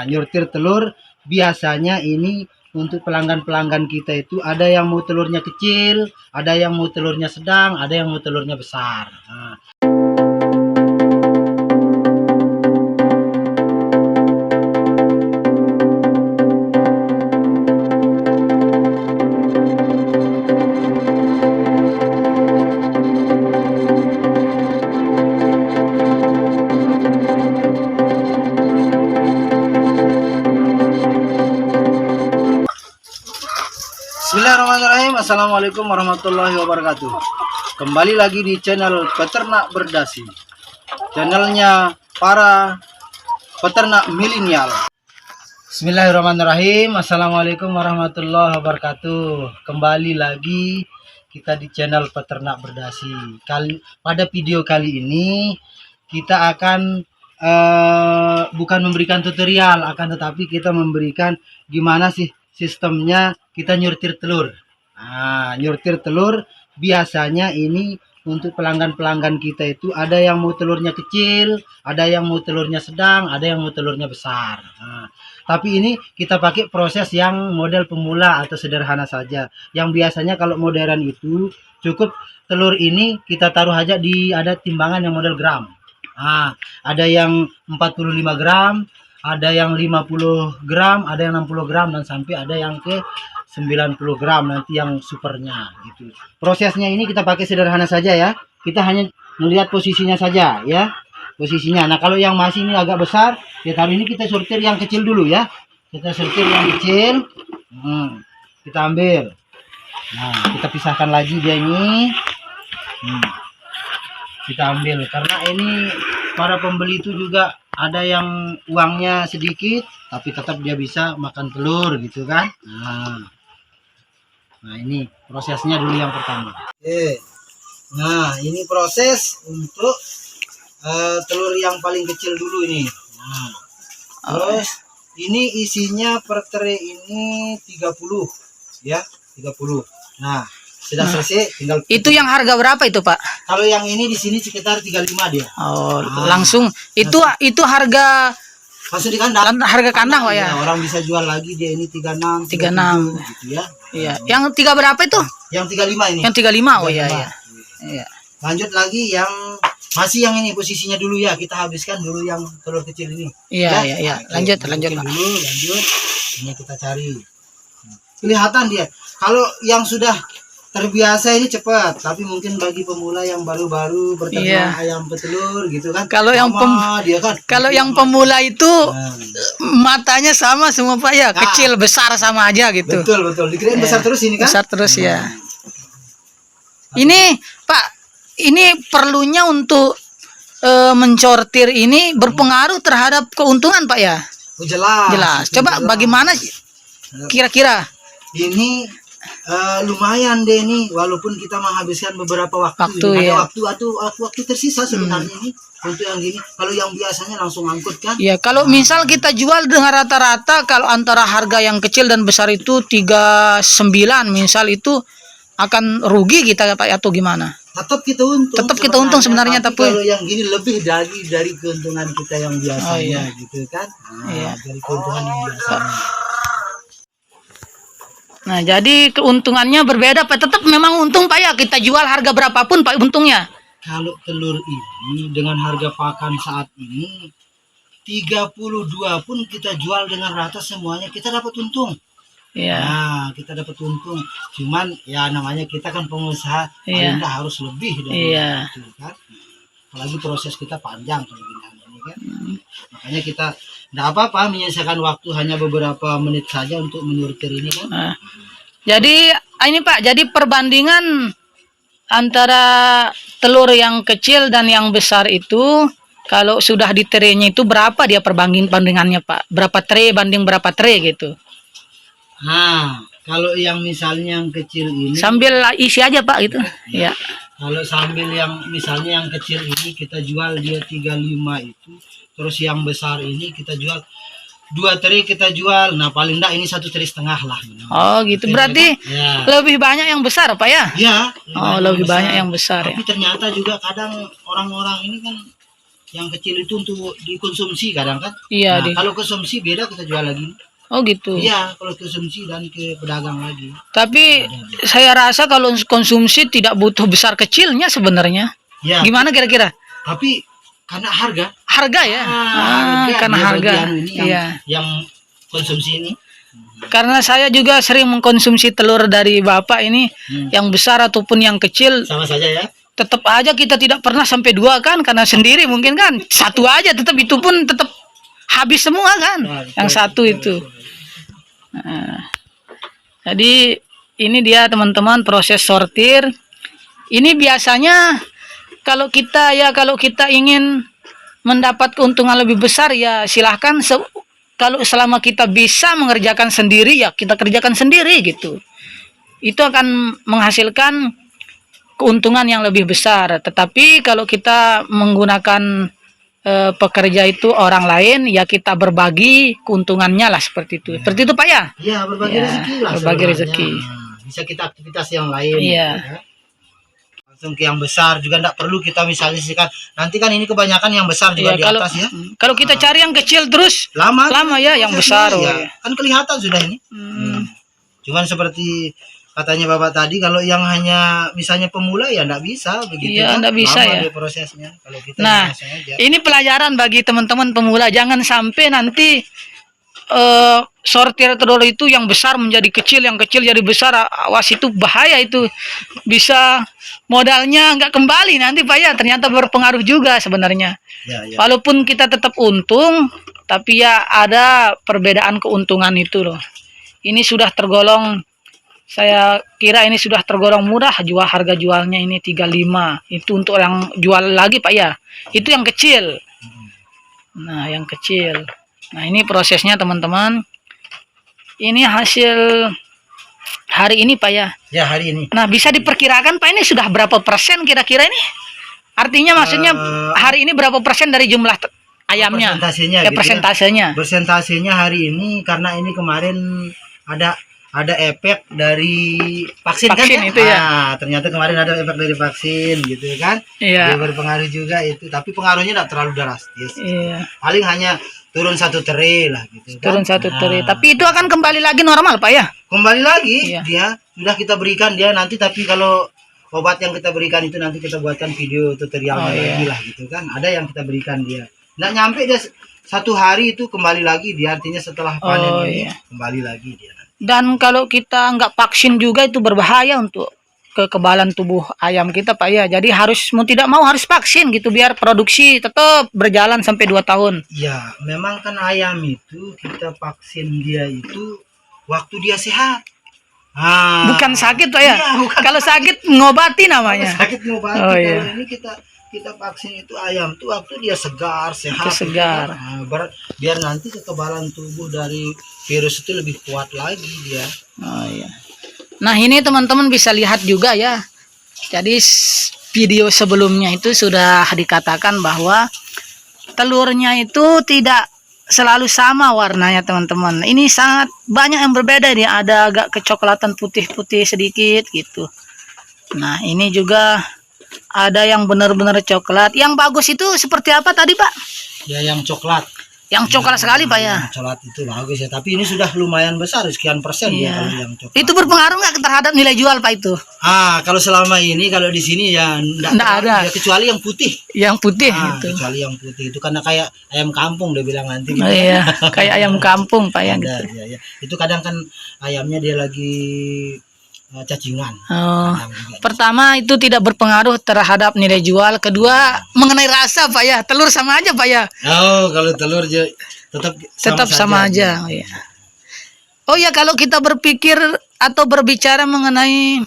Nah, nyortir telur biasanya ini untuk pelanggan-pelanggan kita itu ada yang mau telurnya kecil, ada yang mau telurnya sedang, ada yang mau telurnya besar. Nah. Bismillahirrahmanirrahim. Assalamualaikum warahmatullahi wabarakatuh. Kembali lagi di channel Peternak Berdasi, channelnya para peternak milenial. Bismillahirrahmanirrahim. Assalamualaikum warahmatullahi wabarakatuh. Kembali lagi kita di channel Peternak Berdasi. Pada video kali ini kita akan bukan memberikan tutorial, akan tetapi kita memberikan gimana sih sistemnya kita nyortir telur. Nah, nyortir telur biasanya ini untuk pelanggan-pelanggan kita itu ada yang mau telurnya kecil, ada yang mau telurnya sedang, ada yang mau telurnya besar. Nah, tapi ini kita pakai proses yang model pemula atau sederhana saja. Yang biasanya kalau modern itu cukup telur ini kita taruh aja di ada timbangan yang model gram. Nah, ada yang 45 gram, ada yang 50 gram, ada yang 60 gram, dan sampai ada yang ke 90 gram nanti yang supernya gitu. Prosesnya ini kita pakai sederhana saja ya. Kita hanya melihat posisinya saja ya. Posisinya. Nah, kalau yang masih ini agak besar, ya taruh ini kita sortir yang kecil dulu ya. Kita sortir yang kecil. Kita ambil. Nah, kita pisahkan lagi dia ini. Kita ambil karena ini para pembeli itu juga ada yang uangnya sedikit tapi tetap dia bisa makan telur gitu kan. Nah ini prosesnya dulu yang pertama. Nah ini proses untuk telur yang paling kecil dulu ini. Nah, terus ini isinya per tray ini 30 ya, 30. Nah sudah selesai, tinggal itu yang harga berapa itu Pak? Kalau yang ini di sini sekitar 35 dia. Oh, langsung itu harga langsung di kandang. Harga kandang Pak ya. Orang bisa jual lagi dia ini 36 gitu ya. Iya. Yang 3 berapa itu? Yang 35 ini. Yang 35. Oh iya. Lanjut lagi yang masih yang ini posisinya dulu ya. Kita habiskan dulu yang telur kecil ini. Iya. Lanjut. Dulu, lanjut. Ini kita cari. Kelihatan dia. Kalau yang sudah terbiasa ini cepat, tapi mungkin bagi pemula yang baru-baru berternak ayam petelur gitu kan. Kalau yang yang pemula itu matanya sama semua Pak ya, kecil besar sama aja gitu. Betul. Dikirain besar terus ini kan? Besar terus ya. Ini Pak, ini perlunya untuk mensortir ini berpengaruh terhadap keuntungan Pak ya? Oh, jelas. Coba bagaimana kira-kira? Ini lumayan deh nih, walaupun kita menghabiskan beberapa waktu ya. waktu tersisa sebenarnya ini untuk yang gini. Kalau yang biasanya langsung angkut kan? Ya, kalau misal kita jual dengan rata-rata kalau antara harga yang kecil dan besar itu 39 misal, itu akan rugi kita Pak atau gimana? Tetap kita untung sebenarnya, tapi kalau yang gini lebih dari keuntungan kita yang biasanya gitu kan. Dari keuntungan yang biasanya. Nah, jadi keuntungannya berbeda Pak. Tetap memang untung Pak ya, kita jual harga berapapun Pak untungnya. Kalau telur ini dengan harga pakan saat ini 32 pun kita jual dengan rata semuanya, kita dapat untung. Nah, kita dapat untung. Cuman ya namanya kita kan pengusaha, paling nggak harus lebih dari itu kan. Apalagi proses kita panjang kalau ini kan. Makanya kita tidak apa-apa menyelesaikan waktu hanya beberapa menit saja untuk menyortir ini kan. Jadi ini Pak, jadi perbandingan antara telur yang kecil dan yang besar itu kalau sudah di traynya itu berapa dia perbandingannya Pak? Berapa tray banding berapa tray gitu? Nah, kalau yang misalnya yang kecil ini sambil isi aja Pak gitu. Ya. Kalau sambil yang misalnya yang kecil ini kita jual dia 35 itu. Terus yang besar ini kita jual 2 tray kita jual. Nah, paling enggak ini 1,5 tray lah. Oh, gitu. Berarti lebih banyak yang besar Pak ya? Iya. Lebih banyak yang besar. Tapi ternyata juga kadang orang-orang ini kan Yang kecil itu untuk dikonsumsi kadang kan. Iya, Nah, kalau konsumsi beda kita jual lagi. Oh gitu. Iya, kalau konsumsi dan ke pedagang lagi. Tapi Ada. saya rasa kalau konsumsi tidak butuh besar kecilnya sebenarnya. Ya, Gimana kira-kira? tapi karena harga. Harga ya? Karena dia harga. bagian ini Iya. yang konsumsi ini. Karena saya juga sering mengkonsumsi telur dari Bapak ini, yang besar ataupun yang kecil, Sama saja ya. tetap aja kita tidak pernah sampai 2 kan, karena sendiri mungkin kan 1 aja, tetap itu pun tetap habis semua kan, Nah, yang satu itu. Nah, jadi ini dia teman-teman proses sortir. Ini biasanya kalau kita ingin mendapat keuntungan lebih besar ya silahkan, kalau selama kita bisa mengerjakan sendiri ya kita kerjakan sendiri gitu. Itu akan menghasilkan keuntungan yang lebih besar. Tetapi kalau kita menggunakan pekerja itu orang lain, ya kita berbagi keuntungannya lah seperti itu. Seperti itu Pak ya? Iya, berbagi Ya, rezeki lah. berbagi sebenarnya. rezeki. Nah, bisa kita aktivitas yang lain. Iya. gitu ya. Langsung ke yang besar juga enggak perlu kita misalnya nanti kan ini kebanyakan yang besar juga Iya, di atas ya. Kalau kita cari yang kecil terus Lama ya yang besar. ya. Oh, ya. Kan kelihatan sudah ini. Cuman seperti katanya Bapak tadi, kalau yang hanya misalnya pemula ya enggak bisa begitu. Iya, kan. enggak bisa Lama ya. dia prosesnya. Kalau kita Nah, langsung aja. ini pelajaran bagi teman-teman pemula, jangan sampai nanti sortir telur itu yang besar menjadi kecil, yang kecil jadi besar. Awas, itu bahaya, itu bisa modalnya nggak kembali nanti Pak ya, ternyata berpengaruh juga sebenarnya. Ya, ya. Walaupun kita tetap untung, tapi ya ada perbedaan keuntungan itu loh. Ini sudah tergolong, saya kira ini sudah tergolong murah, harga jualnya ini 35. Itu untuk yang jual lagi Pak ya. Itu yang kecil. Nah, yang kecil. Nah, ini prosesnya teman-teman. Ini hasil hari ini Pak ya. Ya, hari ini. Nah, bisa diperkirakan Pak ini sudah berapa persen kira-kira ini? Artinya maksudnya hari ini berapa persen dari jumlah ayamnya? Persentasenya Ya, gitu ya. persentasenya. Persentasenya hari ini karena ini kemarin ada efek dari vaksin kan ya? Itu ya. Nah, ternyata kemarin ada efek dari vaksin gitu kan. Iya. Dia berpengaruh juga itu, tapi pengaruhnya tidak terlalu drastis. Iya. Paling hanya turun 1 tray lah gitu kan. Turun 1 tray. Tapi itu akan kembali lagi normal Pak ya? Kembali lagi Iya. dia sudah kita berikan dia nanti, tapi kalau obat yang kita berikan itu nanti kita buatkan video tutorialnya lagi lah gitu kan. Ada yang kita berikan dia. Nggak nyampe dia 1 hari itu kembali lagi dia, artinya setelah panen ini kembali lagi dia. Dan kalau kita nggak vaksin juga itu berbahaya untuk kekebalan tubuh ayam kita Pak ya. Jadi mau tidak mau harus vaksin gitu biar produksi tetap berjalan sampai 2 tahun. Ya, memang kan ayam itu kita vaksin dia itu waktu dia sehat. Bukan sakit Pak ya? Iya, bukan. Kalau sakit ngobati namanya. Sakit ngobati. Oh, Kalau iya. ini kita vaksin itu ayam tuh waktu dia segar, sehat. Segar. Nah, biar nanti kekebalan tubuh dari virus itu lebih kuat lagi dia. Oh iya. Nah, ini teman-teman bisa lihat juga ya. Jadi video sebelumnya itu sudah dikatakan bahwa telurnya itu tidak selalu sama warnanya teman-teman. Ini sangat banyak yang berbeda, dia ada agak kecoklatan putih-putih sedikit gitu. Nah, ini juga ada yang benar-benar coklat. Yang bagus itu seperti apa tadi Pak? Ya, yang coklat. Yang coklat sekali Pak ya. Yang coklat itu bagus ya, tapi ini sudah lumayan besar, sekian persen ya kalau yang coklat. Itu berpengaruh nggak terhadap nilai jual Pak itu? Kalau selama ini kalau di sini ya enggak ada ya, kecuali yang putih. Yang putih itu. Kecuali yang putih itu karena kayak ayam kampung dia bilang nanti gitu. Oh iya, kayak ayam kampung Pak ya gitu. Ya. Itu kadang kan ayamnya dia lagi cacingan. Oh, pertama itu tidak berpengaruh terhadap nilai jual. Kedua mengenai rasa Pak ya, telur sama aja Pak ya. Oh, kalau telur tetap sama aja. Oh, ya. Oh ya, kalau kita berpikir atau berbicara mengenai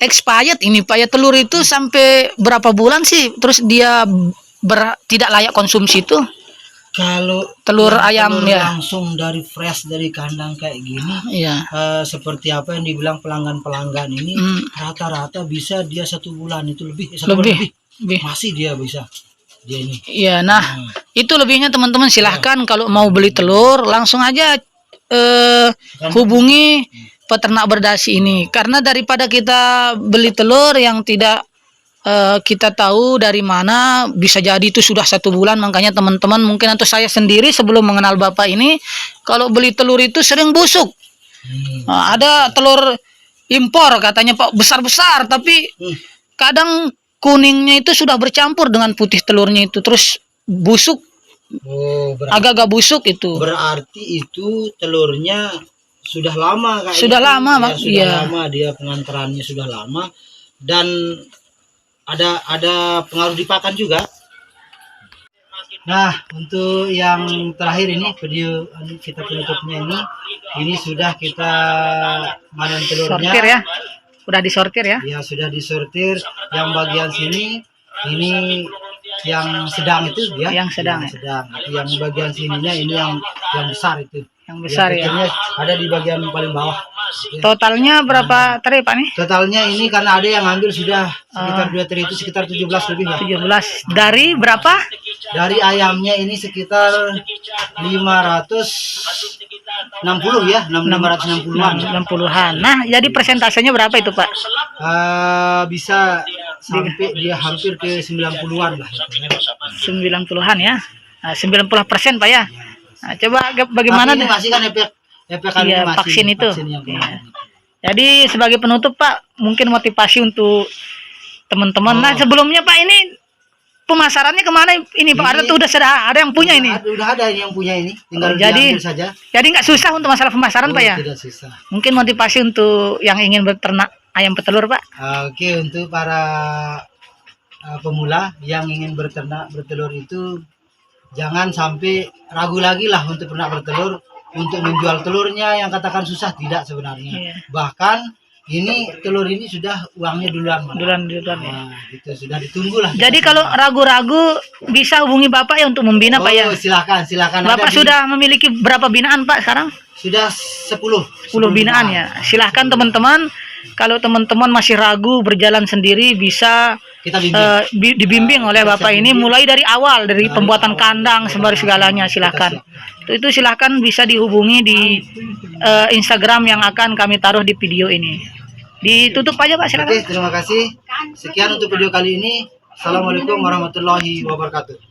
expired ini Pak ya, telur itu sampai berapa bulan sih terus dia tidak layak konsumsi itu? Kalau telur ayam ya langsung dari fresh dari kandang kayak gini, iya. Seperti apa yang dibilang pelanggan ini, rata-rata bisa dia 1 bulan itu lebih. Masih dia bisa dia ini. Iya, nah itu lebihnya teman-teman silahkan kalau mau beli telur langsung aja hubungi peternak berdasi ini, karena daripada kita beli telur yang tidak kita tahu dari mana, bisa jadi itu sudah 1 bulan. Makanya teman-teman mungkin atau saya sendiri sebelum mengenal Bapak ini, kalau beli telur itu sering busuk. Ada telur impor katanya Pak besar-besar, tapi kadang kuningnya itu sudah bercampur dengan putih telurnya itu, terus busuk, Oh, agak-agak busuk itu. berarti itu telurnya sudah lama kayaknya. Sudah lama, Ya, Mak. sudah Iya. lama, dia pengantarannya sudah lama, dan ada pengaruh di pakan juga. Nah, untuk yang terakhir ini video kita penutupnya ini sudah kita manen telurnya. Sortir ya. Udah disortir ya. Ya, sudah disortir. Yang bagian sini ini yang sedang itu ya. Yang sedang, ya. sedang. Yang bagian sininya ini yang besar itu. Yang besar ya. kecilnya ada di bagian paling bawah. Ya. Totalnya berapa tray Pak nih? Totalnya ini karena ada yang ambil sudah sekitar 2 teri itu sekitar 17 lebih lah. 17. Dari berapa? Dari ayamnya ini sekitar 560 ya, 560-an. 60-an. Nah, jadi persentasenya berapa itu Pak? Bisa sampai dia hampir ke 90-an lah. 90-an ya. Nah, 90% Pak ya. Nah, coba bagaimana Tapi ini deh? masih kan efek Iya, masih vaksin itu. yang Iya. kemarin. Jadi sebagai penutup Pak, mungkin motivasi untuk teman-teman. Nah, sebelumnya Pak ini pemasarannya kemana ini Pak? Ada Ini- tuh ada yang punya ini. Udah ada yang punya ini, tinggal jadi diambil saja. Jadi nggak susah untuk masalah pemasaran Pak ya. Tidak susah. Mungkin motivasi untuk yang ingin berternak ayam petelur Pak. Oke, untuk para pemula yang ingin bertelur itu jangan sampai ragu lagi lah untuk pernah bertelur, untuk menjual telurnya yang katakan susah, tidak sebenarnya. Iya. Bahkan ini telur ini sudah uangnya duluan. Duluan ya. Nah, gitu sudah ditunggu lah. Jadi kalau ragu-ragu bisa hubungi Bapak ya untuk membina Pak ya. Silakan. Bapak sudah memiliki berapa binaan Pak sekarang? Sudah 10 binaan ya. Silahkan teman-teman, kalau teman-teman masih ragu berjalan sendiri bisa kita bimbing. dibimbing oleh Bapak ini mulai dari awal, dari pembuatan kandang sembari segalanya. Silahkan. Itu silahkan bisa dihubungi di Instagram yang akan kami taruh di video ini. Ditutup aja Pak, silakan. Oke, terima kasih. Sekian untuk video kali ini. Assalamualaikum warahmatullahi wabarakatuh.